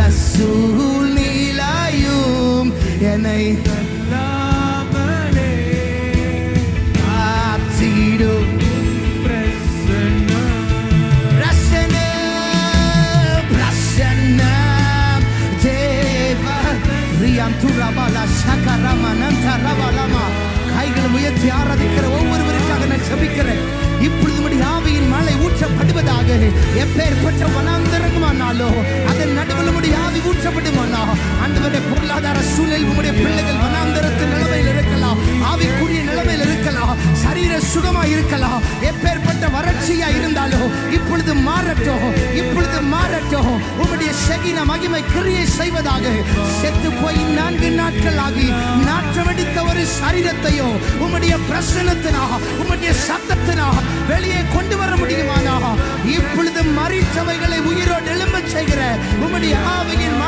எந்த சூழ்நிலையும் என்னை கைகளை உயர்த்தி ஆராதிக்கிற ஒவ்வொருவருக்காக நான் ஜெபிக்கிறேன். இப்பொழுது உம்முடைய ஆவியின் மழை ஊற்றப்படுவதாக. எப்பேற்பட்ட வனாந்தரமானாலோ அதன் நடுவில் உம்முடைய ஆவி ஊற்றப்படுமானா. ஆண்டவரே, பொருளாதார சூழல் உம்முடைய பிள்ளைகள் வனாந்தரத்தின் நிலைமையில் இருக்கலாம், ஆவிக்குரிய நிலைமையில் இருக்கலாம், சரீர சுகமா இருக்கலாம். எப்பேற்பட்ட வறட்சியா இருந்தாலோ இப்பொழுது மாறட்டும், இப்பொழுது மாறட்டும். உம்முடைய ஷெகின மகிமை கிரியை செய்வதாக. செத்து போய் 4 நாட்கள் ஆகி நாற்றமடித்த ஒரு சரீரத்தையோ உம்முடைய பிரசன்னத்தினா உம்முடைய சத்தத்தினா வெளியே கொண்டு வர முடியுமானா. இப்பொழுது மரித்தவைகளை உயிரோடு எழும்பச் செய்கிற உம்முடைய ஆவியின்